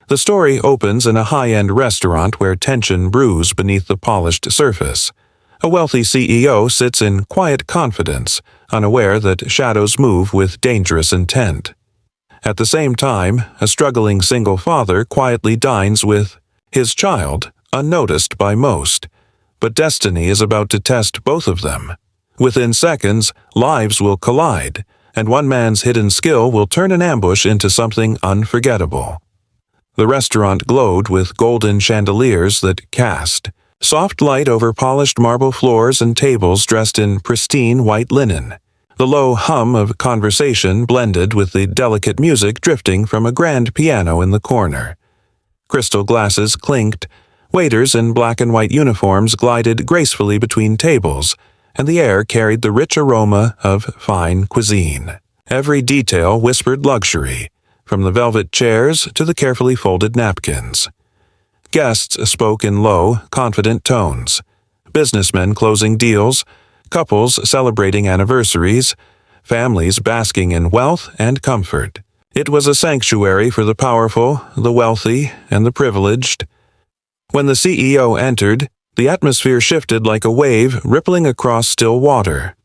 The story opens in a high-end restaurant where tension brews beneath the polished surface. A wealthy CEO sits in quiet confidence, unaware that shadows move with dangerous intent. At the same time, a struggling single father quietly dines with his child, unnoticed by most. But destiny is about to test both of them. Within seconds, lives will collide, and one man's hidden skill will turn an ambush into something unforgettable. The restaurant glowed with golden chandeliers that cast soft light over polished marble floors and tables dressed in pristine white linen. The low hum of conversation blended with the delicate music drifting from a grand piano in the corner. Crystal glasses clinked, waiters in black and white uniforms glided gracefully between tables, and the air carried the rich aroma of fine cuisine. Every detail whispered luxury, from the velvet chairs to the carefully folded napkins. Guests spoke in low, confident tones. Businessmen closing deals, couples celebrating anniversaries, families basking in wealth and comfort. It was a sanctuary for the powerful, the wealthy, and the privileged. When the CEO entered, the atmosphere shifted like a wave rippling across still water.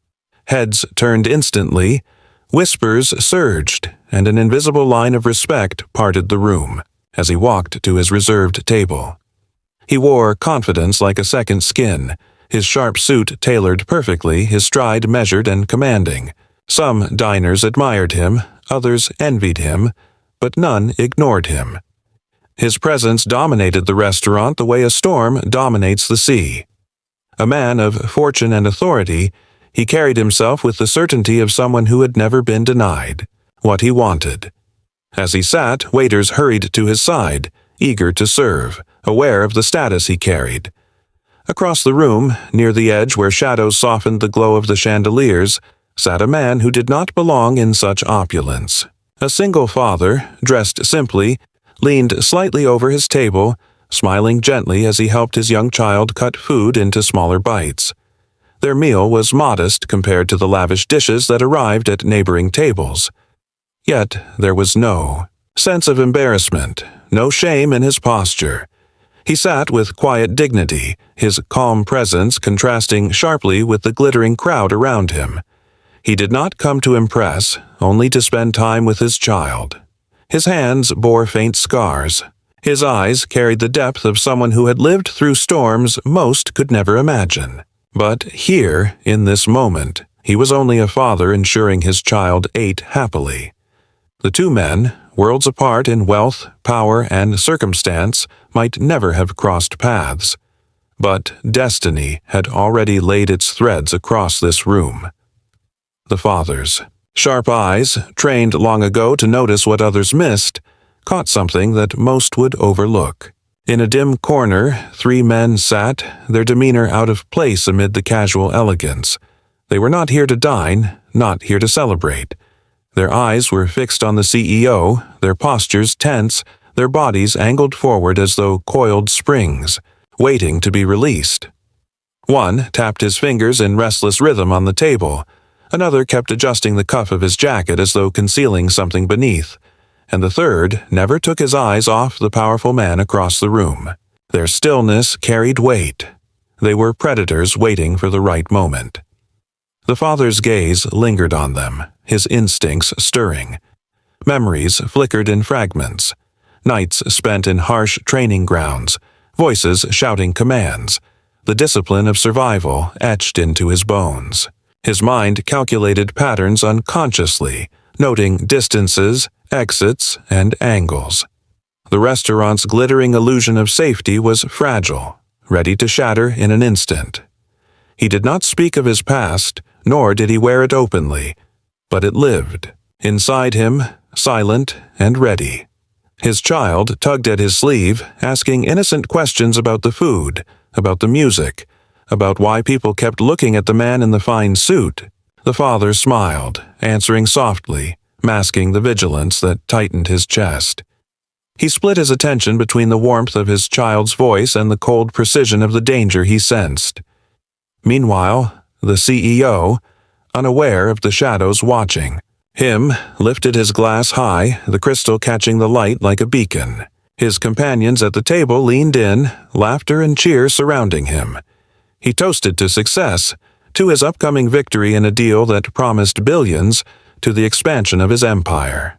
Heads turned instantly, whispers surged, and an invisible line of respect parted the room as he walked to his reserved table. He wore confidence like a second skin, his sharp suit tailored perfectly, his stride measured and commanding. Some diners admired him, others envied him, but none ignored him. His presence dominated the restaurant the way a storm dominates the sea. A man of fortune and authority, he carried himself with the certainty of someone who had never been denied what he wanted. As he sat, waiters hurried to his side, eager to serve, aware of the status he carried. Across the room, near the edge where shadows softened the glow of the chandeliers, sat a man who did not belong in such opulence. A single father, dressed simply, leaned slightly over his table, smiling gently as he helped his young child cut food into smaller bites. Their meal was modest compared to the lavish dishes that arrived at neighboring tables. Yet there was no sense of embarrassment, no shame in his posture. He sat with quiet dignity, his calm presence contrasting sharply with the glittering crowd around him. He did not come to impress, only to spend time with his child. His hands bore faint scars. His eyes carried the depth of someone who had lived through storms most could never imagine. But here, in this moment, he was only a father ensuring his child ate happily. The two men, worlds apart in wealth, power, and circumstance, might never have crossed paths. But destiny had already laid its threads across this room. The father's sharp eyes, trained long ago to notice what others missed, caught something that most would overlook. In a dim corner, three men sat, their demeanor out of place amid the casual elegance. They were not here to dine, not here to celebrate. Their eyes were fixed on the CEO, their postures tense, their bodies angled forward as though coiled springs, waiting to be released. One tapped his fingers in restless rhythm on the table. Another kept adjusting the cuff of his jacket as though concealing something beneath. And the third never took his eyes off the powerful man across the room. Their stillness carried weight. They were predators waiting for the right moment. The father's gaze lingered on them, his instincts stirring. Memories flickered in fragments. Nights spent in harsh training grounds, voices shouting commands, the discipline of survival etched into his bones. His mind calculated patterns unconsciously, noting distances, exits, and angles. The restaurant's glittering illusion of safety was fragile, ready to shatter in an instant. He did not speak of his past, nor did he wear it openly, but it lived, inside him, silent and ready. His child tugged at his sleeve, asking innocent questions about the food, about the music, about why people kept looking at the man in the fine suit. The father smiled, answering softly, masking the vigilance that tightened his chest. He split his attention between the warmth of his child's voice and the cold precision of the danger he sensed. Meanwhile, the CEO, unaware of the shadows watching him, lifted his glass high, the crystal catching the light like a beacon. His companions at the table leaned in, laughter and cheer surrounding him. He toasted to success, to his upcoming victory in a deal that promised billions, to the expansion of his empire.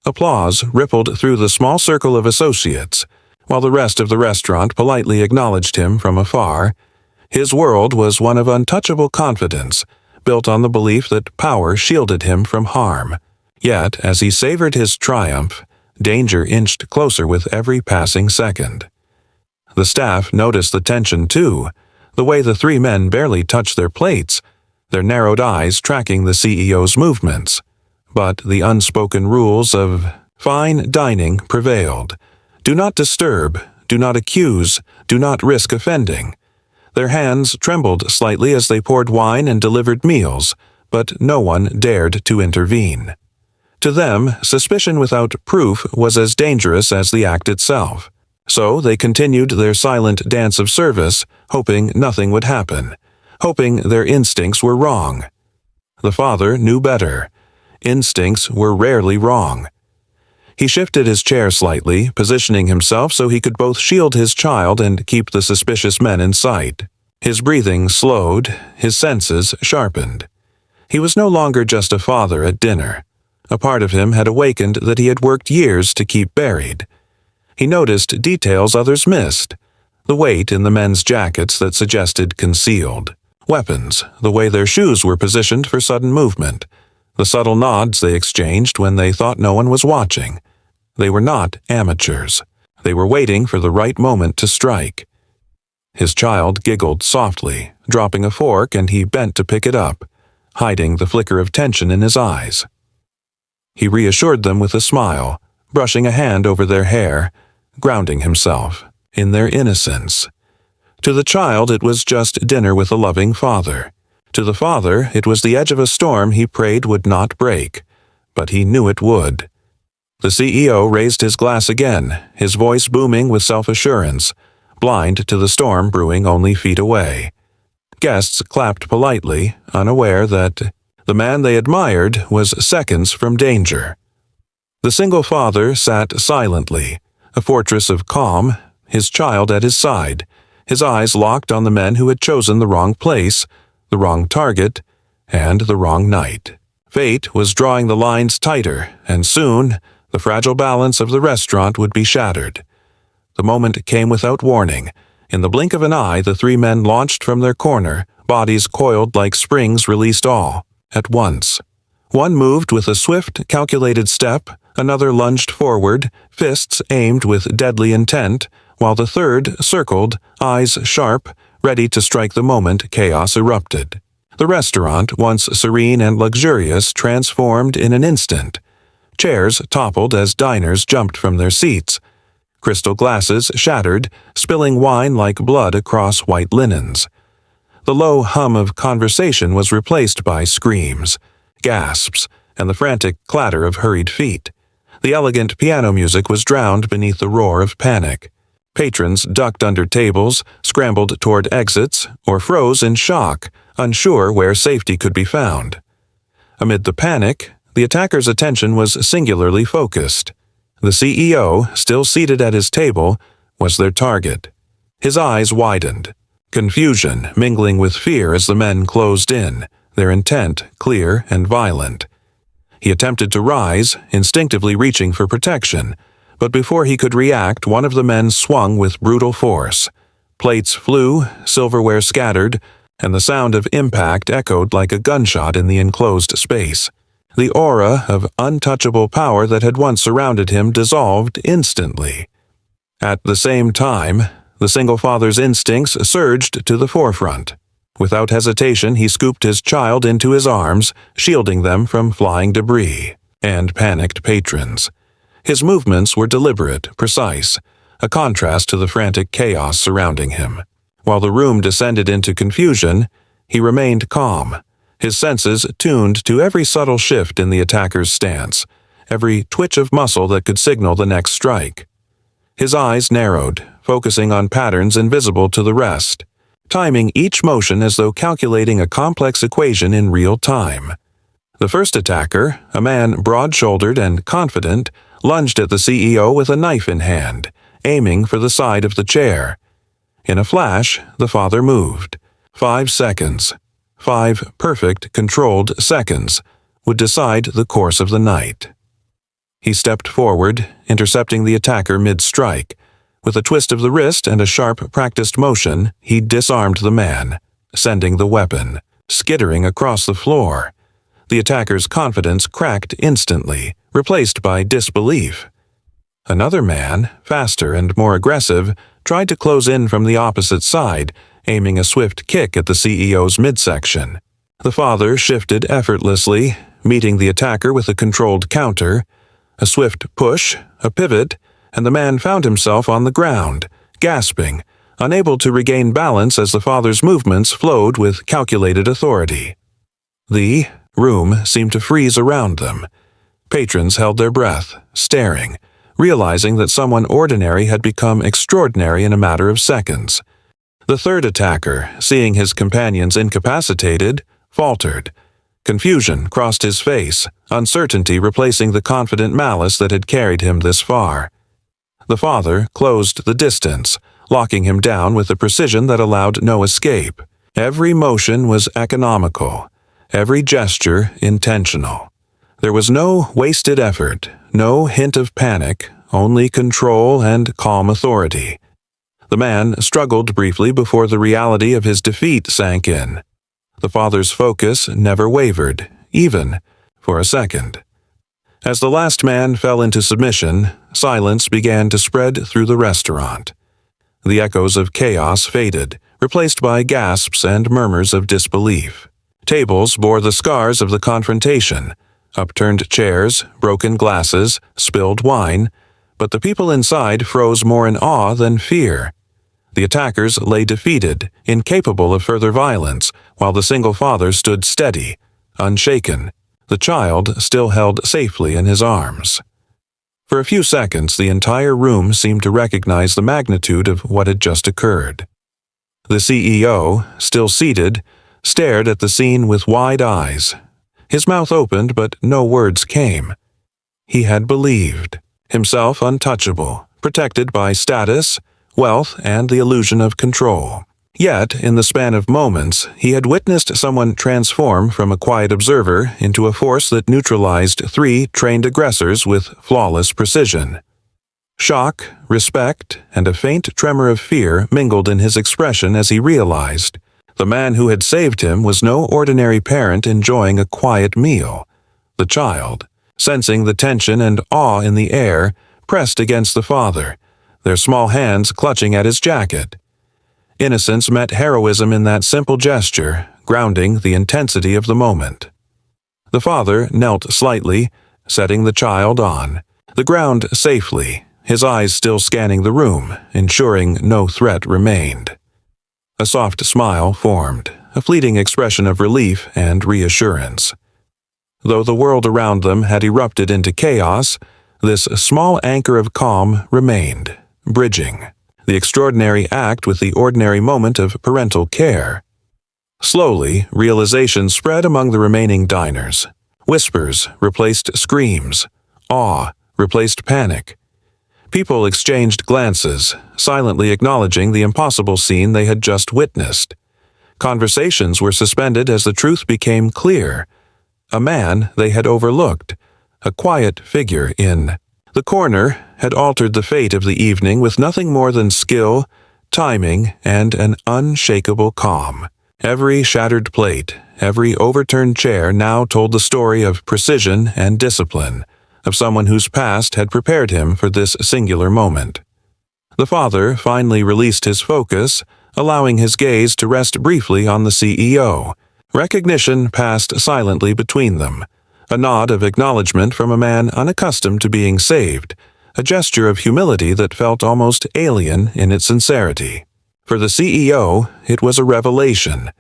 Applause rippled through the small circle of associates, while the rest of the restaurant politely acknowledged him from afar. His world was one of untouchable confidence, built on the belief that power shielded him from harm. Yet, as he savored his triumph, danger inched closer with every passing second. The staff noticed the tension too, the way the three men barely touched their plates, their narrowed eyes tracking the CEO's movements. But the unspoken rules of fine dining prevailed. Do not disturb, do not accuse, do not risk offending. Their hands trembled slightly as they poured wine and delivered meals, but no one dared to intervene. To them, suspicion without proof was as dangerous as the act itself. So they continued their silent dance of service, hoping nothing would happen, hoping their instincts were wrong. The father knew better. Instincts were rarely wrong. He shifted his chair slightly, positioning himself so he could both shield his child and keep the suspicious men in sight. His breathing slowed, his senses sharpened. He was no longer just a father at dinner. A part of him had awakened that he had worked years to keep buried. He noticed details others missed. The weight in the men's jackets that suggested concealed. Weapons, the way their shoes were positioned for sudden movement. The subtle nods they exchanged when they thought no one was watching. They were not amateurs. They were waiting for the right moment to strike. His child giggled softly, dropping a fork, and he bent to pick it up, hiding the flicker of tension in his eyes. He reassured them with a smile, brushing a hand over their hair, grounding himself in their innocence. To the child, it was just dinner with a loving father. To the father, it was the edge of a storm he prayed would not break, but he knew it would. The CEO raised his glass again, his voice booming with self-assurance, blind to the storm brewing only feet away. Guests clapped politely, unaware that the man they admired was seconds from danger. The single father sat silently, a fortress of calm, his child at his side, his eyes locked on the men who had chosen the wrong place, the wrong target, and the wrong night. Fate was drawing the lines tighter, and soon the fragile balance of the restaurant would be shattered. The moment came without warning. In the blink of an eye, the three men launched from their corner, bodies coiled like springs released all at once. One moved with a swift, calculated step, another lunged forward, fists aimed with deadly intent, while the third circled, eyes sharp, ready to strike the moment chaos erupted. The restaurant, once serene and luxurious, transformed in an instant. Chairs toppled as diners jumped from their seats. Crystal glasses shattered, spilling wine like blood across white linens. The low hum of conversation was replaced by screams, gasps, and the frantic clatter of hurried feet. The elegant piano music was drowned beneath the roar of panic. Patrons ducked under tables, scrambled toward exits, or froze in shock, unsure where safety could be found. Amid the panic, the attacker's attention was singularly focused. The CEO, still seated at his table, was their target. His eyes widened, confusion mingling with fear as the men closed in, their intent clear and violent. He attempted to rise, instinctively reaching for protection, but before he could react, one of the men swung with brutal force. Plates flew, silverware scattered, and the sound of impact echoed like a gunshot in the enclosed space. The aura of untouchable power that had once surrounded him dissolved instantly. At the same time, the single father's instincts surged to the forefront. Without hesitation, he scooped his child into his arms, shielding them from flying debris and panicked patrons. His movements were deliberate, precise, a contrast to the frantic chaos surrounding him. While the room descended into confusion, he remained calm, his senses tuned to every subtle shift in the attacker's stance, every twitch of muscle that could signal the next strike. His eyes narrowed, focusing on patterns invisible to the rest, timing each motion as though calculating a complex equation in real time. The first attacker, a man broad-shouldered and confident, lunged at the CEO with a knife in hand, aiming for the side of the chair. In a flash, the father moved. 5 seconds. 5 perfect, controlled seconds would decide the course of the night. He stepped forward, intercepting the attacker mid-strike. With a twist of the wrist and a sharp, practiced motion, he disarmed the man, sending the weapon skittering across the floor. The attacker's confidence cracked instantly, replaced by disbelief. Another man, faster and more aggressive, tried to close in from the opposite side, aiming a swift kick at the CEO's midsection. The father shifted effortlessly, meeting the attacker with a controlled counter. A swift push, a pivot, and the man found himself on the ground, gasping, unable to regain balance as the father's movements flowed with calculated authority. The room seemed to freeze around them. Patrons held their breath, staring, realizing that someone ordinary had become extraordinary in a matter of seconds. The third attacker, seeing his companions incapacitated, faltered. Confusion crossed his face, uncertainty replacing the confident malice that had carried him this far. The father closed the distance, locking him down with a precision that allowed no escape. Every motion was economical, every gesture intentional. There was no wasted effort, no hint of panic, only control and calm authority. The man struggled briefly before the reality of his defeat sank in. The father's focus never wavered, even for a second. As the last man fell into submission, silence began to spread through the restaurant. The echoes of chaos faded, replaced by gasps and murmurs of disbelief. Tables bore the scars of the confrontation, upturned chairs, broken glasses, spilled wine, but the people inside froze more in awe than fear. The attackers lay defeated, incapable of further violence, while the single father stood steady, unshaken, the child still held safely in his arms. For a few seconds, the entire room seemed to recognize the magnitude of what had just occurred. The CEO, still seated, stared at the scene with wide eyes. His mouth opened, but no words came. He had believed, himself untouchable, protected by status, wealth, and the illusion of control. Yet, in the span of moments, he had witnessed someone transform from a quiet observer into a force that neutralized 3 trained aggressors with flawless precision. Shock, respect, and a faint tremor of fear mingled in his expression as he realized the man who had saved him was no ordinary parent enjoying a quiet meal. The child, sensing the tension and awe in the air, pressed against the father, their small hands clutching at his jacket. Innocence met heroism in that simple gesture, grounding the intensity of the moment. The father knelt slightly, setting the child on the ground safely, his eyes still scanning the room, ensuring no threat remained. A soft smile formed, a fleeting expression of relief and reassurance. Though the world around them had erupted into chaos, this small anchor of calm remained, bridging the extraordinary act with the ordinary moment of parental care. Slowly, realization spread among the remaining diners. Whispers replaced screams. Awe replaced panic. People exchanged glances, silently acknowledging the impossible scene they had just witnessed. Conversations were suspended as the truth became clear. A man they had overlooked, a quiet figure in the corner, had altered the fate of the evening with nothing more than skill, timing, and an unshakable calm. Every shattered plate, every overturned chair now told the story of precision and discipline, of someone whose past had prepared him for this singular moment. The father finally released his focus, allowing his gaze to rest briefly on the CEO. Recognition passed silently between them, a nod of acknowledgement from a man unaccustomed to being saved, a gesture of humility that felt almost alien in its sincerity. For the CEO, it was a revelation.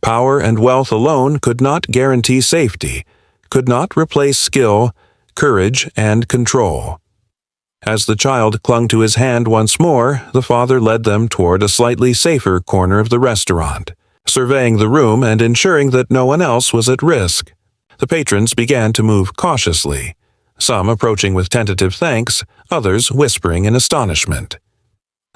Power and wealth alone could not guarantee safety, could not replace skill, courage, and control. As the child clung to his hand once more, the father led them toward a slightly safer corner of the restaurant, surveying the room and ensuring that no one else was at risk. The patrons began to move cautiously, some approaching with tentative thanks, others whispering in astonishment.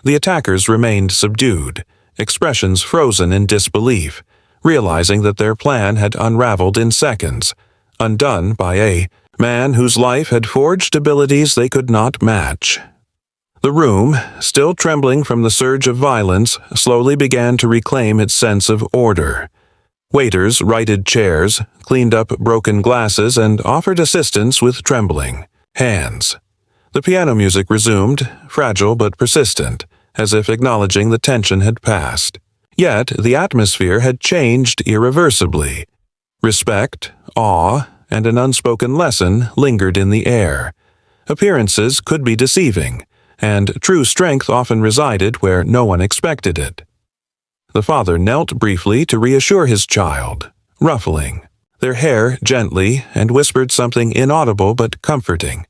The attackers remained subdued, expressions frozen in disbelief, realizing that their plan had unraveled in seconds, undone by a man whose life had forged abilities they could not match. The room, still trembling from the surge of violence, slowly began to reclaim its sense of order. Waiters righted chairs, cleaned up broken glasses, and offered assistance with trembling hands. The piano music resumed, fragile but persistent, as if acknowledging the tension had passed. Yet the atmosphere had changed irreversibly. Respect, awe, and an unspoken lesson lingered in the air. Appearances could be deceiving, and true strength often resided where no one expected it. The father knelt briefly to reassure his child, ruffling their hair gently, and whispered something inaudible but comforting.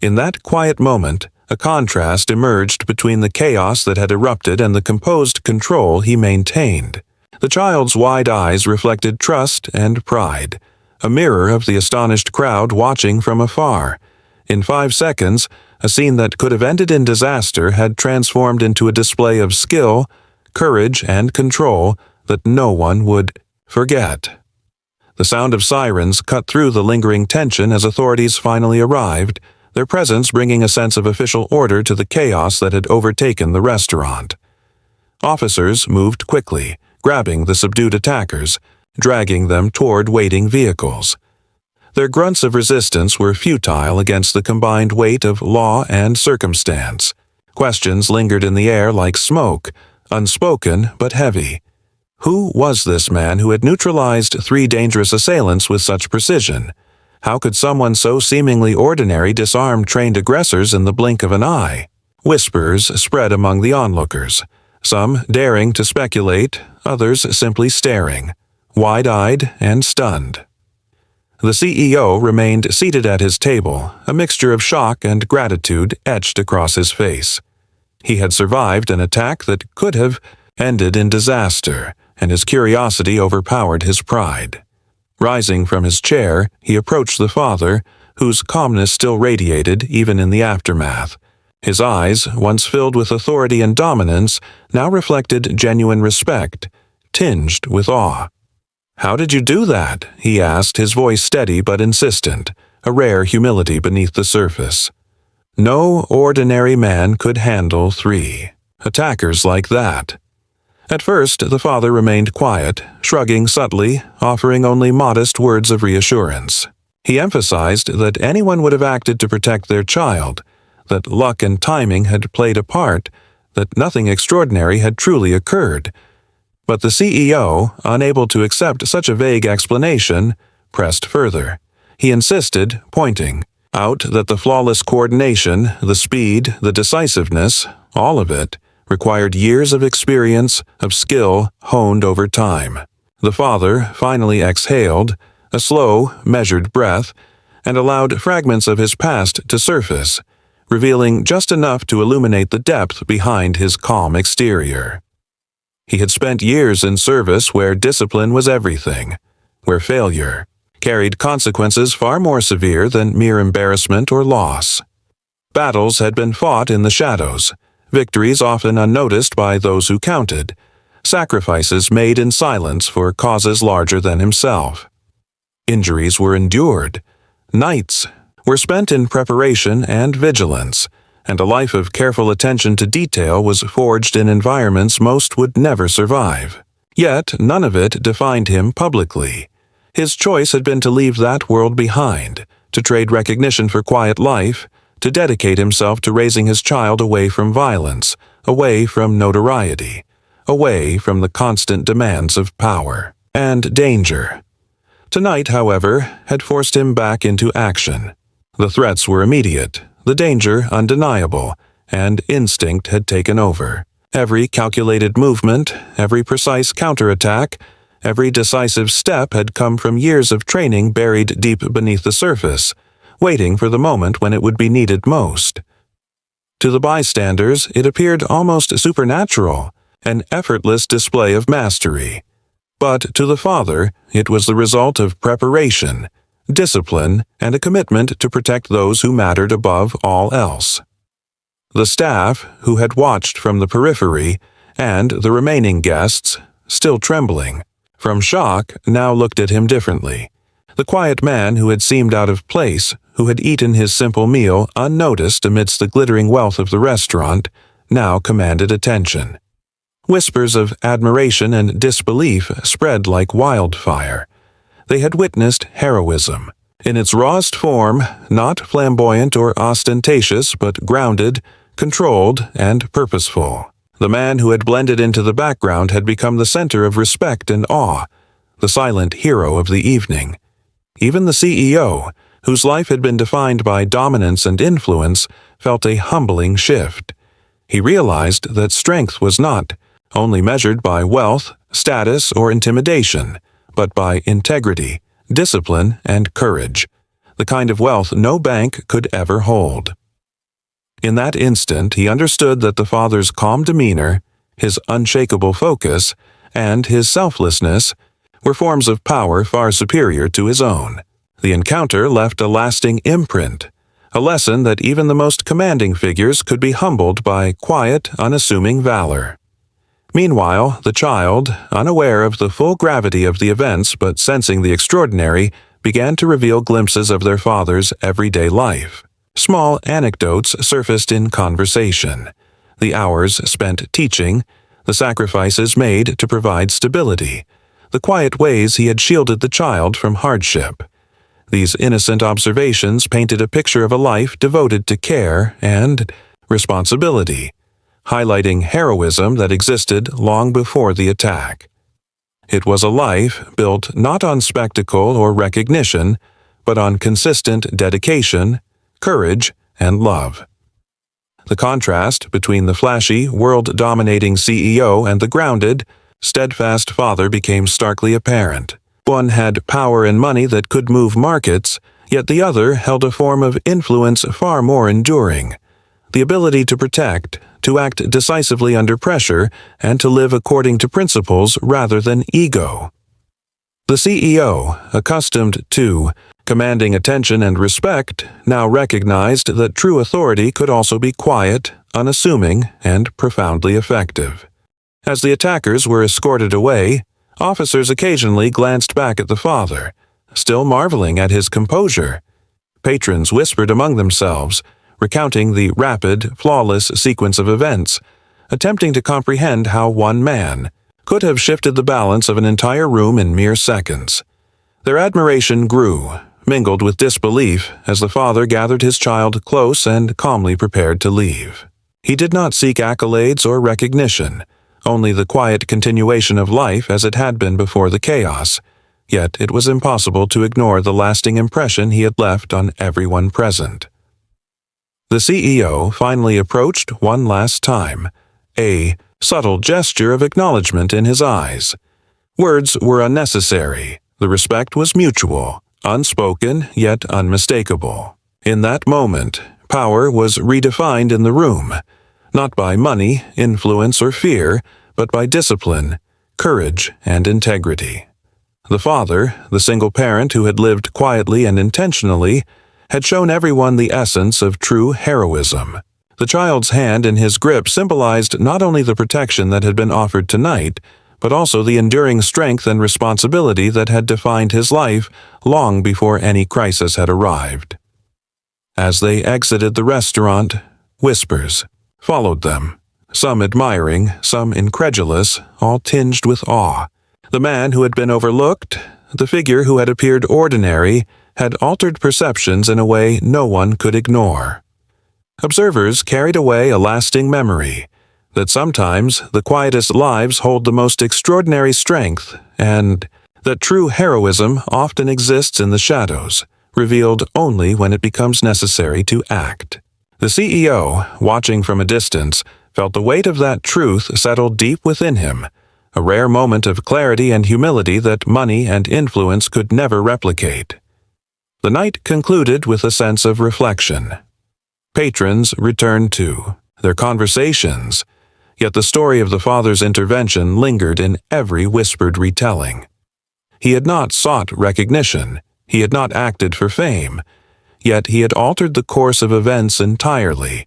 In that quiet moment, a contrast emerged between the chaos that had erupted and the composed control he maintained. The child's wide eyes reflected trust and pride, a mirror of the astonished crowd watching from afar. In 5 seconds, a scene that could have ended in disaster had transformed into a display of skill, courage, and control that no one would forget. The sound of sirens cut through the lingering tension as authorities finally arrived, their presence bringing a sense of official order to the chaos that had overtaken the restaurant. Officers moved quickly, grabbing the subdued attackers, dragging them toward waiting vehicles. Their grunts of resistance were futile against the combined weight of law and circumstance. Questions lingered in the air like smoke, unspoken but heavy. Who was this man who had neutralized 3 dangerous assailants with such precision? How could someone so seemingly ordinary disarm trained aggressors in the blink of an eye? Whispers spread among the onlookers, some daring to speculate, others simply staring, wide-eyed and stunned. The CEO remained seated at his table, a mixture of shock and gratitude etched across his face. He had survived an attack that could have ended in disaster, and his curiosity overpowered his pride. Rising from his chair, he approached the father, whose calmness still radiated even in the aftermath. His eyes, once filled with authority and dominance, now reflected genuine respect, tinged with awe. "How did you do that?" he asked, his voice steady but insistent, a rare humility beneath the surface. No ordinary man could handle 3 attackers like that. At first, the father remained quiet, shrugging subtly, offering only modest words of reassurance. He emphasized that anyone would have acted to protect their child, that luck and timing had played a part, that nothing extraordinary had truly occurred. But the CEO, unable to accept such a vague explanation, pressed further. He insisted, pointing out that the flawless coordination, the speed, the decisiveness, all of it, required years of experience, of skill honed over time. The father finally exhaled, a slow, measured breath, and allowed fragments of his past to surface, revealing just enough to illuminate the depth behind his calm exterior. He had spent years in service where discipline was everything, where failure carried consequences far more severe than mere embarrassment or loss. Battles had been fought in the shadows, victories often unnoticed by those who counted, sacrifices made in silence for causes larger than himself. Injuries were endured, nights were spent in preparation and vigilance, and a life of careful attention to detail was forged in environments most would never survive. Yet none of it defined him publicly. His choice had been to leave that world behind, to trade recognition for quiet life, to dedicate himself to raising his child away from violence, away from notoriety, away from the constant demands of power and danger. Tonight, however, had forced him back into action. The threats were immediate, the danger undeniable, and instinct had taken over. Every calculated movement, every precise counterattack, every decisive step had come from years of training buried deep beneath the surface, waiting for the moment when it would be needed most. To the bystanders, it appeared almost supernatural, an effortless display of mastery. But to the father, it was the result of preparation, discipline, and a commitment to protect those who mattered above all else. The staff, who had watched from the periphery, and the remaining guests, still trembling from shock, now looked at him differently. The quiet man who had seemed out of place, who had eaten his simple meal unnoticed amidst the glittering wealth of the restaurant, now commanded attention. Whispers of admiration and disbelief spread like wildfire. They had witnessed heroism, in its rawest form, not flamboyant or ostentatious, but grounded, controlled, and purposeful. The man who had blended into the background had become the center of respect and awe, the silent hero of the evening. Even the CEO, whose life had been defined by dominance and influence, felt a humbling shift. He realized that strength was not only measured by wealth, status, or intimidation, but by integrity, discipline, and courage, the kind of wealth no bank could ever hold. In that instant, he understood that the father's calm demeanor, his unshakable focus, and his selflessness were forms of power far superior to his own. The encounter left a lasting imprint, a lesson that even the most commanding figures could be humbled by quiet, unassuming valor. Meanwhile, the child, unaware of the full gravity of the events but sensing the extraordinary, began to reveal glimpses of their father's everyday life. Small anecdotes surfaced in conversation, the hours spent teaching, the sacrifices made to provide stability, the quiet ways he had shielded the child from hardship. These innocent observations painted a picture of a life devoted to care and responsibility, highlighting heroism that existed long before the attack. It was a life built not on spectacle or recognition, but on consistent dedication, courage, and love. The contrast between the flashy, world-dominating CEO and the grounded, steadfast father became starkly apparent. One had power and money that could move markets, yet the other held a form of influence far more enduring: the ability to protect, to act decisively under pressure, and to live according to principles rather than ego. The CEO, accustomed to commanding attention and respect, now recognized that true authority could also be quiet, unassuming, and profoundly effective. As the attackers were escorted away, officers occasionally glanced back at the father, still marveling at his composure. Patrons whispered among themselves, recounting the rapid, flawless sequence of events, attempting to comprehend how one man could have shifted the balance of an entire room in mere seconds. Their admiration grew, mingled with disbelief, as the father gathered his child close and calmly prepared to leave. He did not seek accolades or recognition, only the quiet continuation of life as it had been before the chaos, yet it was impossible to ignore the lasting impression he had left on everyone present. The CEO finally approached one last time, a subtle gesture of acknowledgement in his eyes. Words were unnecessary. The respect was mutual, unspoken yet unmistakable. In that moment, power was redefined in the room, not by money, influence, or fear, but by discipline, courage, and integrity. The father, the single parent who had lived quietly and intentionally, had shown everyone the essence of true heroism. The child's hand in his grip symbolized not only the protection that had been offered tonight, but also the enduring strength and responsibility that had defined his life long before any crisis had arrived. As they exited the restaurant, whispers followed them, some admiring, some incredulous, all tinged with awe. The man who had been overlooked, the figure who had appeared ordinary, had altered perceptions in a way no one could ignore. Observers carried away a lasting memory that sometimes the quietest lives hold the most extraordinary strength, and that true heroism often exists in the shadows, revealed only when it becomes necessary to act. The CEO, watching from a distance, felt the weight of that truth settle deep within him, a rare moment of clarity and humility that money and influence could never replicate. The night concluded with a sense of reflection. Patrons returned to their conversations, yet the story of the father's intervention lingered in every whispered retelling. He had not sought recognition. He had not acted for fame, yet he had altered the course of events entirely,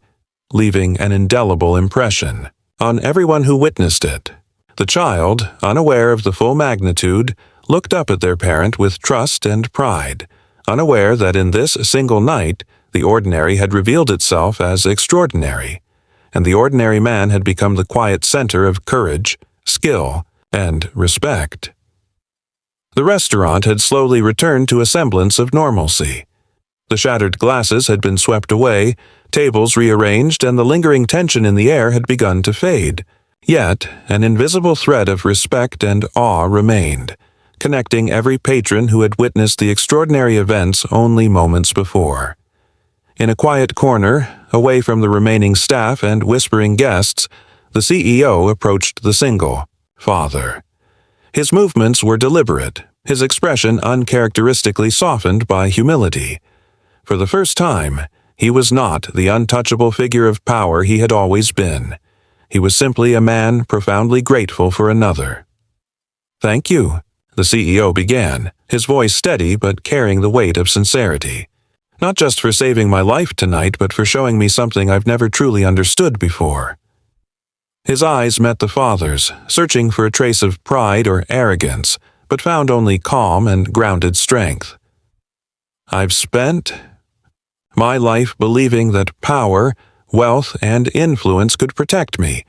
leaving an indelible impression on everyone who witnessed it. The child, unaware of the full magnitude, looked up at their parent with trust and pride, unaware that in this single night the ordinary had revealed itself as extraordinary, and the ordinary man had become the quiet center of courage, skill, and respect. The restaurant had slowly returned to a semblance of normalcy. The shattered glasses had been swept away, tables rearranged, and the lingering tension in the air had begun to fade. Yet, an invisible thread of respect and awe remained, connecting every patron who had witnessed the extraordinary events only moments before. In a quiet corner, away from the remaining staff and whispering guests, the CEO approached the single father. His movements were deliberate, his expression uncharacteristically softened by humility. For the first time, he was not the untouchable figure of power he had always been. He was simply a man profoundly grateful for another. "Thank you," the CEO began, his voice steady but carrying the weight of sincerity. "Not just for saving my life tonight, but for showing me something I've never truly understood before." His eyes met the father's, searching for a trace of pride or arrogance, but found only calm and grounded strength. "I've spent my life believing that power, wealth, and influence could protect me,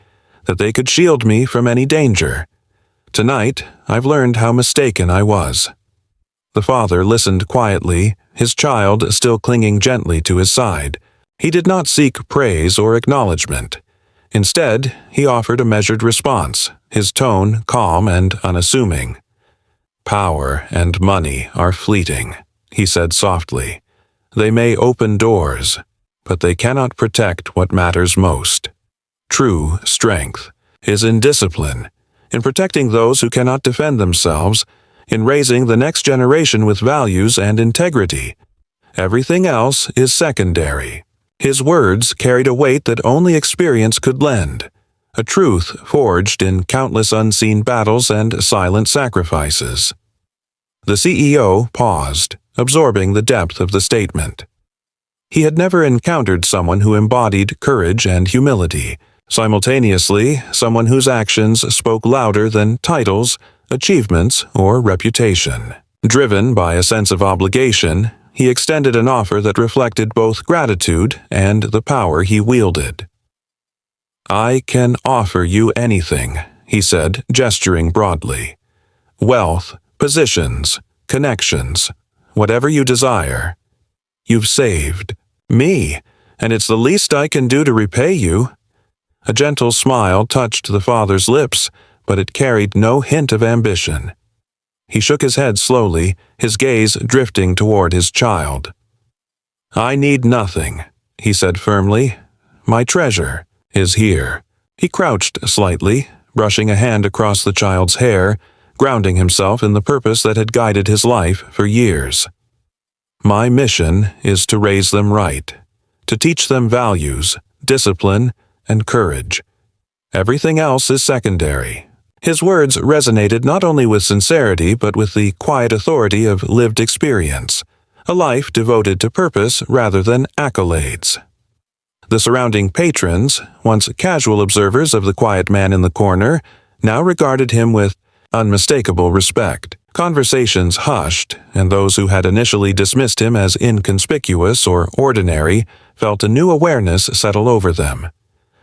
that they could shield me from any danger. Tonight, I've learned how mistaken I was." The father listened quietly, his child still clinging gently to his side. He did not seek praise or acknowledgement. Instead, he offered a measured response, his tone calm and unassuming. "Power and money are fleeting," he said softly. "They may open doors, but they cannot protect what matters most. True strength is in discipline, in protecting those who cannot defend themselves, in raising the next generation with values and integrity. Everything else is secondary." His words carried a weight that only experience could lend, a truth forged in countless unseen battles and silent sacrifices. The CEO paused, absorbing the depth of the statement. He had never encountered someone who embodied courage and humility, simultaneously someone whose actions spoke louder than titles, achievements, or reputation. Driven by a sense of obligation, he extended an offer that reflected both gratitude and the power he wielded. "I can offer you anything," he said, gesturing broadly. "Wealth, positions, connections, whatever you desire. You've saved me, and it's the least I can do to repay you." A gentle smile touched the father's lips, but it carried no hint of ambition. He shook his head slowly, his gaze drifting toward his child. "I need nothing," he said firmly. "My treasure is here." He crouched slightly, brushing a hand across the child's hair, grounding himself in the purpose that had guided his life for years. "My mission is to raise them right, to teach them values, discipline, and courage. Everything else is secondary." His words resonated not only with sincerity but with the quiet authority of lived experience, a life devoted to purpose rather than accolades. The surrounding patrons, once casual observers of the quiet man in the corner, now regarded him with unmistakable respect. Conversations hushed, and those who had initially dismissed him as inconspicuous or ordinary felt a new awareness settle over them.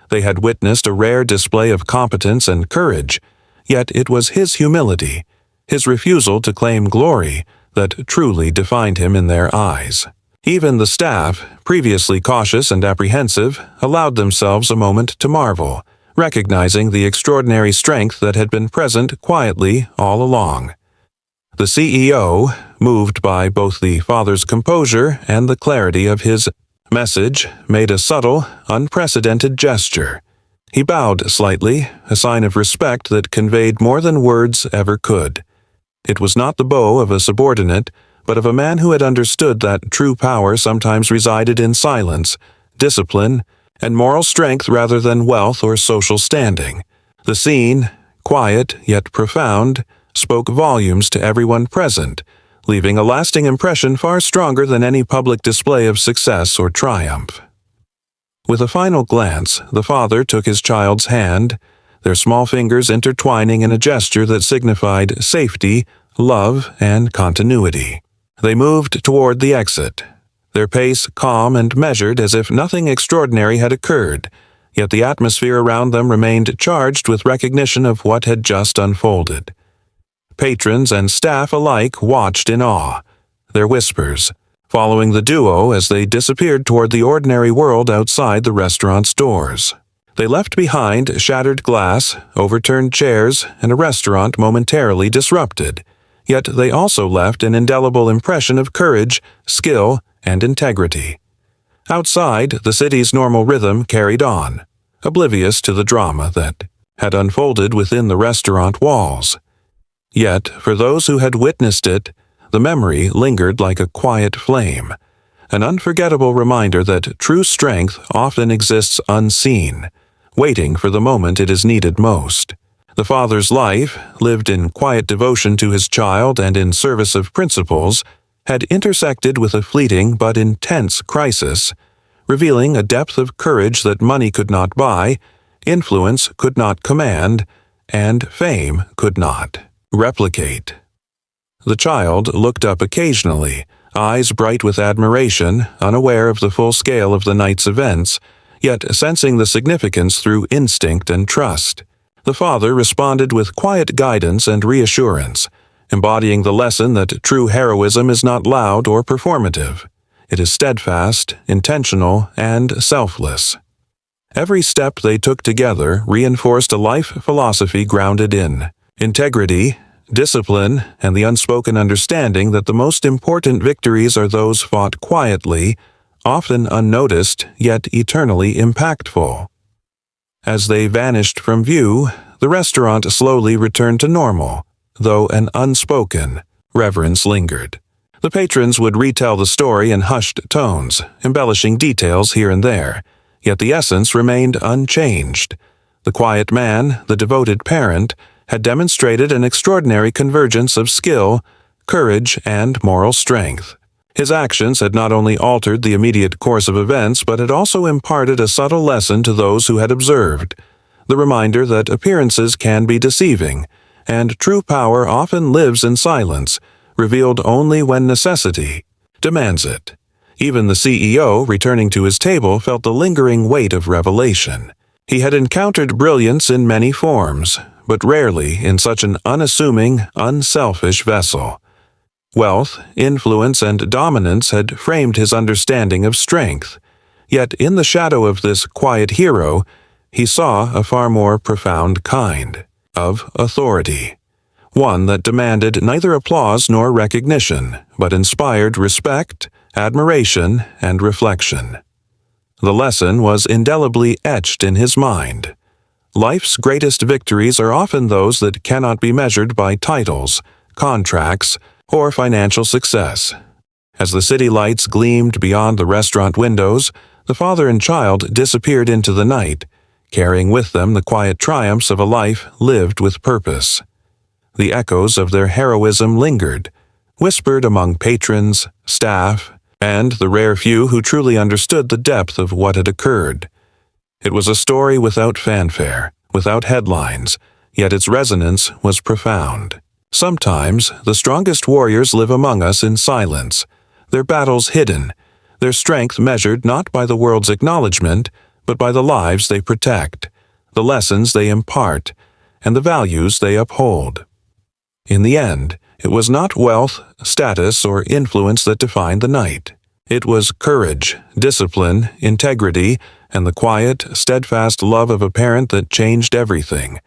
They had witnessed a rare display of competence and courage, yet it was his humility, his refusal to claim glory, that truly defined him in their eyes. Even the staff, previously cautious and apprehensive, allowed themselves a moment to marvel, recognizing the extraordinary strength that had been present quietly all along. The CEO, moved by both the father's composure and the clarity of his message, made a subtle, unprecedented gesture. He bowed slightly, a sign of respect that conveyed more than words ever could. It was not the bow of a subordinate, but of a man who had understood that true power sometimes resided in silence, discipline, and moral strength rather than wealth or social standing. The scene, quiet yet profound, spoke volumes to everyone present, leaving a lasting impression far stronger than any public display of success or triumph. With a final glance, the father took his child's hand, their small fingers intertwining in a gesture that signified safety, love, and continuity. They moved toward the exit, their pace calm and measured as if nothing extraordinary had occurred, yet the atmosphere around them remained charged with recognition of what had just unfolded. Patrons and staff alike watched in awe, their whispers following the duo as they disappeared toward the ordinary world outside the restaurant's doors. They left behind shattered glass, overturned chairs, and a restaurant momentarily disrupted, yet they also left an indelible impression of courage, skill, and integrity. Outside, the city's normal rhythm carried on, oblivious to the drama that had unfolded within the restaurant walls. Yet, for those who had witnessed it, the memory lingered like a quiet flame, an unforgettable reminder that true strength often exists unseen, waiting for the moment it is needed most. The father's life, lived in quiet devotion to his child and in service of principles, had intersected with a fleeting but intense crisis, revealing a depth of courage that money could not buy, influence could not command, and fame could not replicate. The child looked up occasionally, eyes bright with admiration, unaware of the full scale of the night's events, yet sensing the significance through instinct and trust. The father responded with quiet guidance and reassurance, embodying the lesson that true heroism is not loud or performative. It is steadfast, intentional, and selfless. Every step they took together reinforced a life philosophy grounded in integrity, discipline, and the unspoken understanding that the most important victories are those fought quietly, often unnoticed, yet eternally impactful. As they vanished from view, the restaurant slowly returned to normal, though an unspoken reverence lingered. The patrons would retell the story in hushed tones, embellishing details here and there, yet the essence remained unchanged. The quiet man, the devoted parent, had demonstrated an extraordinary convergence of skill, courage, and moral strength. His actions had not only altered the immediate course of events, but had also imparted a subtle lesson to those who had observed, the reminder that appearances can be deceiving, and true power often lives in silence, revealed only when necessity demands it. Even the CEO, returning to his table, felt the lingering weight of revelation. He had encountered brilliance in many forms, but rarely in such an unassuming, unselfish vessel. Wealth, influence, and dominance had framed his understanding of strength, yet in the shadow of this quiet hero, he saw a far more profound kind of authority, one that demanded neither applause nor recognition, but inspired respect, admiration, and reflection. The lesson was indelibly etched in his mind. Life's greatest victories are often those that cannot be measured by titles, contracts, or financial success. As the city lights gleamed beyond the restaurant windows, the father and child disappeared into the night, carrying with them the quiet triumphs of a life lived with purpose. The echoes of their heroism lingered, whispered among patrons, staff, and the rare few who truly understood the depth of what had occurred. It was a story without fanfare, without headlines, yet its resonance was profound. Sometimes the strongest warriors live among us in silence, their battles hidden, their strength measured not by the world's acknowledgement, but by the lives they protect, the lessons they impart, and the values they uphold. In the end, it was not wealth, status, or influence that defined the night. It was courage, discipline, integrity, and the quiet, steadfast love of a parent that changed everything.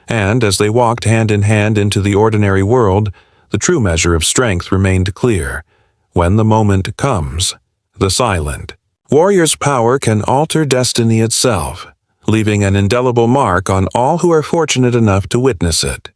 And as they walked hand in hand into the ordinary world, the true measure of strength remained clear. When the moment comes, the silent warrior's power can alter destiny itself, leaving an indelible mark on all who are fortunate enough to witness it.